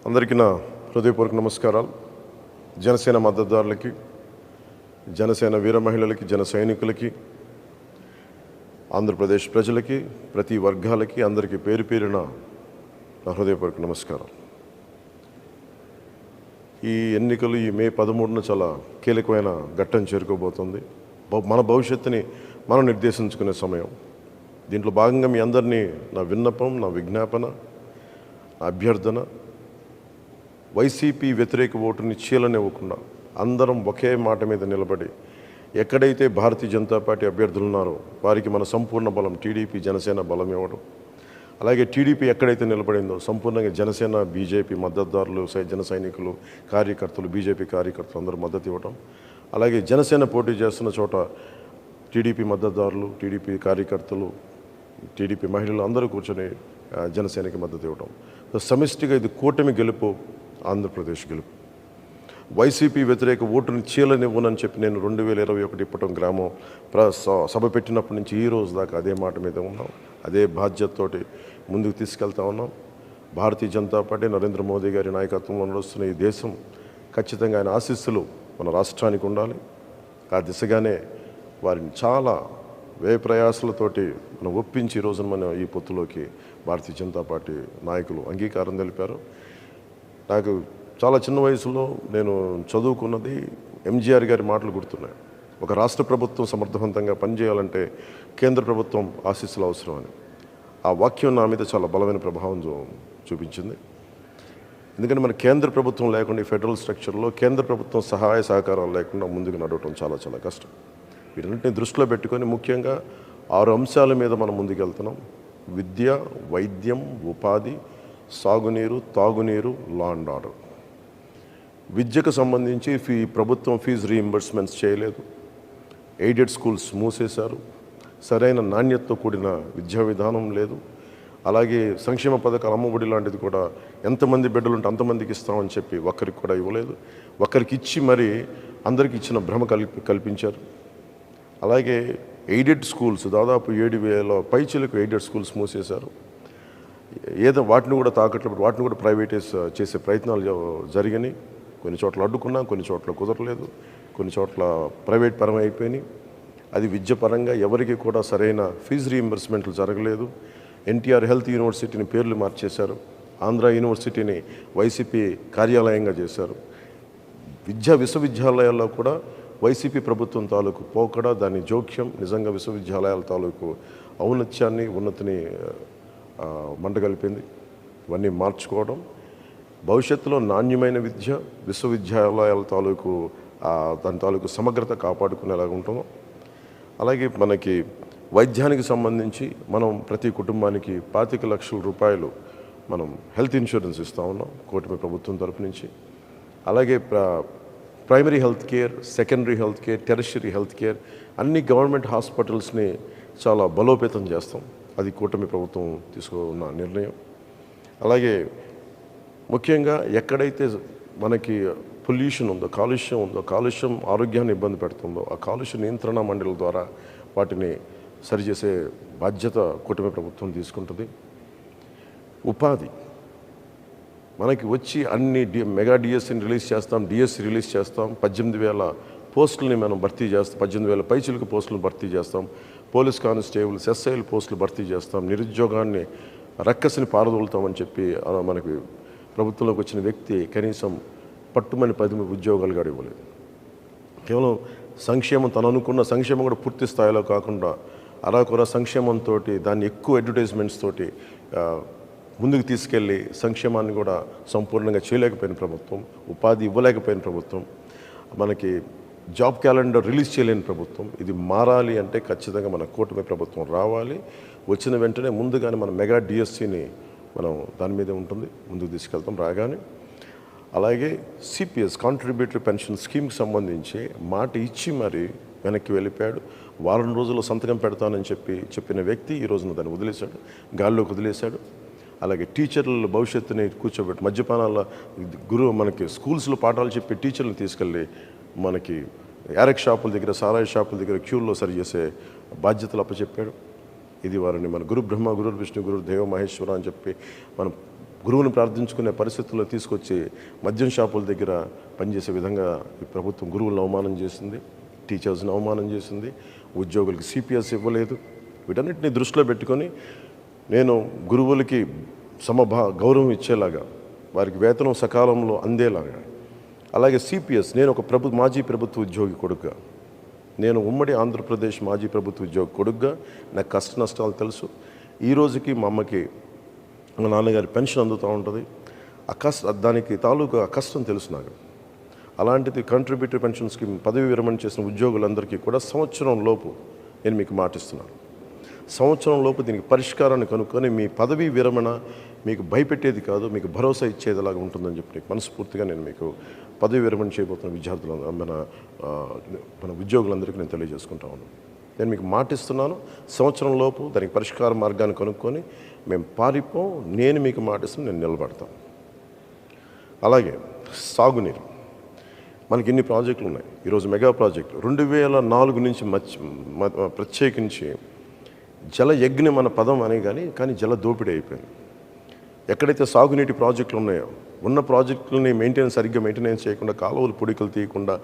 అందరికీ నా హృదయపూర్వక నమస్కారాలు. జనసేన మద్దతుదారులకి, జనసేన వీర మహిళలకి, జన సైనికులకి, ఆంధ్రప్రదేశ్ ప్రజలకి, ప్రతి వర్గాలకి అందరికీ పేరు పేరున నా హృదయపూర్వక నమస్కారం. ఈ ఎన్నికలు ఈ మే 13న చాలా కీలకమైన ఘట్టం చేరుకోబోతుంది. మన భవిష్యత్తుని మనం నిర్దేశించుకునే సమయం. దీంట్లో భాగంగా మీ అందరినీ నా విన్నపం, నా విజ్ఞాపన, నా అభ్యర్థన, వైసీపీ వ్యతిరేక ఓటుని చీలనివ్వకుండా అందరం ఒకే మాట మీద నిలబడి ఎక్కడైతే భారతీయ జనతా పార్టీ అభ్యర్థులు ఉన్నారో వారికి మన సంపూర్ణ బలం టీడీపీ జనసేన బలం ఇవ్వడం, అలాగే టీడీపీ ఎక్కడైతే నిలబడిందో సంపూర్ణంగా జనసేన బీజేపీ మద్దతుదారులు, జన సైనికులు, కార్యకర్తలు, బీజేపీ కార్యకర్తలు అందరూ మద్దతు ఇవ్వడం, అలాగే జనసేన పోటీ చేస్తున్న చోట టీడీపీ మద్దతుదారులు, టీడీపీ కార్యకర్తలు, టీడీపీ మహిళలు అందరూ కూర్చొని జనసేనకి మద్దతు ఇవ్వడం. సమిష్టిగా ఇది కూటమి గెలుపు, ఆంధ్రప్రదేశ్ గెలుపు. వైసీపీ వ్యతిరేక ఓటుని చీలనివ్వనని చెప్పి నేను 2021 ఇప్పటం గ్రామం సభ పెట్టినప్పటి నుంచి ఈ రోజు దాకా అదే మాట మీద ఉన్నాం. అదే బాధ్యతతోటి ముందుకు తీసుకెళ్తా ఉన్నాం. భారతీయ జనతా పార్టీ నరేంద్ర మోదీ గారి నాయకత్వంలో నడుస్తున్న ఈ దేశం ఖచ్చితంగా ఆయన ఆశీస్సులు మన రాష్ట్రానికి ఉండాలి. ఆ దిశగానే వారిని చాలా వ్యయ ప్రయాసాలతోటి మనం ఒప్పించి ఈ రోజున మనం ఈ పొత్తులోకి భారతీయ జనతా పార్టీ నాయకులు అంగీకారం తెలిపారు. నాకు చాలా చిన్న వయసులో నేను చదువుకున్నది ఎంజీఆర్ గారి మాటలు గుర్తున్నాయి. ఒక రాష్ట్ర ప్రభుత్వం సమర్థవంతంగా పనిచేయాలంటే కేంద్ర ప్రభుత్వం ఆశీస్సులు అవసరమని. ఆ వాక్యం నా మీద చాలా బలమైన ప్రభావం చూపించింది. ఎందుకంటే మన కేంద్ర ప్రభుత్వం లేకుండా ఈ ఫెడరల్ స్ట్రక్చర్లో కేంద్ర ప్రభుత్వం సహాయ సహకారాలు లేకుండా ముందుకు నడవటం చాలా చాలా కష్టం. వీటన్నింటినీ దృష్టిలో పెట్టుకొని ముఖ్యంగా 6 అంశాల మీద మనం ముందుకెళ్తున్నాం. విద్య, వైద్యం, ఉపాధి, సాగునీరు, తాగునీరు, లా అండ్ ఆర్డర్. విద్యకు సంబంధించి ప్రభుత్వం ఫీజు రీయింబర్స్మెంట్స్ చేయలేదు. ఎయిడెడ్ స్కూల్స్ మూసేశారు. సరైన నాణ్యతతో కూడిన విద్యా విధానం లేదు. అలాగే సంక్షేమ పథకాలు, అమ్మఒడి లాంటిది కూడా ఎంతమంది బిడ్డలు ఉంటే అంతమందికి ఇస్తామని చెప్పి ఒక్కరికి కూడా ఇవ్వలేదు. ఒక్కరికి ఇచ్చి మరి అందరికి ఇచ్చిన భ్రమ కల్పించారు. అలాగే ఎయిడెడ్ స్కూల్స్ దాదాపు 7,000 పైచిలకు ఎయిడెడ్ స్కూల్స్ మూసేశారు. వాటిని కూడా తాకట్లు, వాటిని కూడా ప్రైవేటైజ్ చేసే ప్రయత్నాలు జరిగినాయి. కొన్ని చోట్ల అడ్డుకున్నా, కొన్ని చోట్ల కుదరలేదు, కొన్ని చోట్ల ప్రైవేట్ పరం అయిపోయినాయి. అది విద్య పరంగా ఎవరికి కూడా సరైన ఫీజు రీయింబర్స్మెంట్లు జరగలేదు. ఎన్టీఆర్ హెల్త్ యూనివర్సిటీని పేర్లు మార్చేశారు. ఆంధ్ర యూనివర్సిటీని వైసీపీ కార్యాలయంగా చేశారు. విశ్వవిద్యాలయాల్లో కూడా వైసీపీ ప్రభుత్వం తాలూకు పోకడ, దాని జోక్యం నిజంగా విశ్వవిద్యాలయాల తాలూకు ఔన్నత్యాన్ని, ఉన్నతిని మంటగలిపింది. ఇవన్నీ మార్చుకోవడం, భవిష్యత్తులో నాణ్యమైన విద్య, విశ్వవిద్యాలయాల తాలూకు దాని తాలూకు సమగ్రత కాపాడుకునేలాగా ఉంటాము. అలాగే మనకి వైద్యానికి సంబంధించి మనం ప్రతి కుటుంబానికి 25 లక్షల రూపాయలు మనం హెల్త్ ఇన్సూరెన్స్ ఇస్తూ ఉన్నాం కూటమి ప్రభుత్వం తరపు నుంచి. అలాగే primary health care, secondary health care, tertiary health care అన్ని గవర్నమెంట్ హాస్పిటల్స్ని చాలా బలోపేతం చేస్తాం. అది కూటమి ప్రభుత్వం తీసుకున్న నిర్ణయం. అలాగే ముఖ్యంగా ఎక్కడైతే మనకి పొల్యూషన్ ఉందో, కాలుష్యం ఉందో, కాలుష్యం ఆరోగ్యాన్ని ఇబ్బంది పెడుతుందో ఆ కాలుష్య నియంత్రణ మండలి ద్వారా వాటిని సరిచేసే బాధ్యత కూటమి ప్రభుత్వం తీసుకుంటుంది. ఉపాధి మనకి వచ్చి అన్ని మెగా డిఎస్సిని రిలీజ్ చేస్తాం, డిఎస్సి రిలీజ్ చేస్తాం. 18,000 పోస్టులని మనం భర్తీ చేస్తాం. 18,000 పైచిలకు పోస్టులను భర్తీ చేస్తాం. పోలీస్ కానిస్టేబుల్స్, ఎస్ఐల పోస్టులు భర్తీ చేస్తాం. నిరుద్యోగాన్ని రక్కసిని పారదోలుతామని చెప్పి మనకి ప్రభుత్వంలోకి వచ్చిన వ్యక్తి కనీసం పట్టుమని 10 ఉద్యోగాలు కూడా ఇవ్వలేదు. కేవలం సంక్షేమం, తను అనుకున్న సంక్షేమం కూడా పూర్తి స్థాయిలో కాకుండా అరాకొర సంక్షేమంతో దాన్ని ఎక్కువ అడ్వర్టైజ్మెంట్స్ తోటి ముందుకు తీసుకెళ్ళి సంక్షేమాన్ని కూడా సంపూర్ణంగా చేయలేకపోయిన ప్రభుత్వం, ఉపాధి ఇవ్వలేకపోయిన ప్రభుత్వం, మనకి జాబ్ క్యాలెండర్ రిలీజ్ చేయలేని ప్రభుత్వం. ఇది మారాలి అంటే ఖచ్చితంగా మన కూటమి ప్రభుత్వం రావాలి. వచ్చిన వెంటనే ముందుగానే మన మెగా డిఎస్సిని మనం దాని మీదే ఉంటుంది, ముందుకు తీసుకెళ్తాం రాగానే. అలాగే సిపిఎస్ కాంట్రిబ్యూటరీ పెన్షన్ స్కీమ్కి సంబంధించి మాట ఇచ్చి మరి వెనక్కి వెళ్ళిపోయాడు. వారం రోజుల్లో సంతకం పెడతానని చెప్పిన వ్యక్తి ఈ రోజున దాన్ని వదిలేశాడు, గాల్లోకి వదిలేశాడు. అలాగే టీచర్ల భవిష్యత్తుని కూర్చోబెట్టి మద్యపానాల మనకి స్కూల్స్లో పాఠాలు చెప్పి టీచర్లను తీసుకెళ్ళి మనకి యారక్ షాపుల దగ్గర, సారాయి షాపుల దగ్గర క్యూల్లో సరిచేసే బాధ్యతలు అప్పచెప్పాడు. ఇది వారిని మన గురు బ్రహ్మ, గురు విష్ణు, గురు దేవ మహేశ్వర అని చెప్పి మనం గురువుని ప్రార్థించుకునే పరిస్థితుల్లో తీసుకొచ్చి మద్యం షాపుల దగ్గర పనిచేసే విధంగా ఈ ప్రభుత్వం గురువులను అవమానం చేసింది, టీచర్స్ని అవమానం చేసింది, ఉద్యోగులకి సిపిఎస్ ఇవ్వలేదు. వీటన్నిటిని దృష్టిలో పెట్టుకొని నేను గురువులకి గౌరవం ఇచ్చేలాగా, వారికి వేతనం సకాలంలో అందేలాగా, అలాగే సిపిఎస్, నేను ఒక మాజీ ప్రభుత్వ ఉద్యోగి కొడుకుగా, నేను ఉమ్మడి ఆంధ్రప్రదేశ్ మాజీ ప్రభుత్వ ఉద్యోగి కొడుకుగా నాకు కష్ట నష్టాలు తెలుసు. ఈ రోజుకి మా అమ్మకి మా నాన్నగారి పెన్షన్ అందుతూ ఉంటుంది. దానికి తాలూకా కష్టం తెలుసు నాకు. అలాంటిది కంట్రిబ్యూటరీ పెన్షన్ స్కీమ్ పదవి విరమణ చేసిన ఉద్యోగులందరికీ కూడా సంవత్సరం లోపు నేను మీకు మాటిస్తున్నాను. సంవత్సరం లోపు దీనికి పరిష్కారాన్ని కనుక్కొని మీ పదవీ విరమణ మీకు భయపెట్టేది కాదు, మీకు భరోసా ఇచ్చేదిలాగా ఉంటుందని చెప్పి మనస్ఫూర్తిగా నేను మీకు పదవి విరమణ చేయబోతున్న విద్యార్థులు మన ఉద్యోగులందరికీ నేను తెలియజేసుకుంటా ఉన్నాను. నేను మీకు మాటిస్తున్నాను, సంవత్సరం లోపు దానికి పరిష్కార మార్గాన్ని కనుక్కొని మేము పారిపోం. నేను మీకు మాటిస్తున్నాను, నేను నిలబడతాను. అలాగే సాగునీరు, మనకి ఇన్ని ప్రాజెక్టులు ఉన్నాయి. ఈరోజు మెగా ప్రాజెక్టు 2004 నుంచి ప్రత్యేకించి జల యజ్ఞ మన పదం అనే కానీ జల దోపిడీ అయిపోయింది. ఎక్కడైతే సాగునీటి ప్రాజెక్టులు ఉన్నాయో, ఉన్న ప్రాజెక్టులని సరిగ్గా మెయింటెనెన్స్ చేయకుండా, కాలువలు పొడికలు తీయకుండా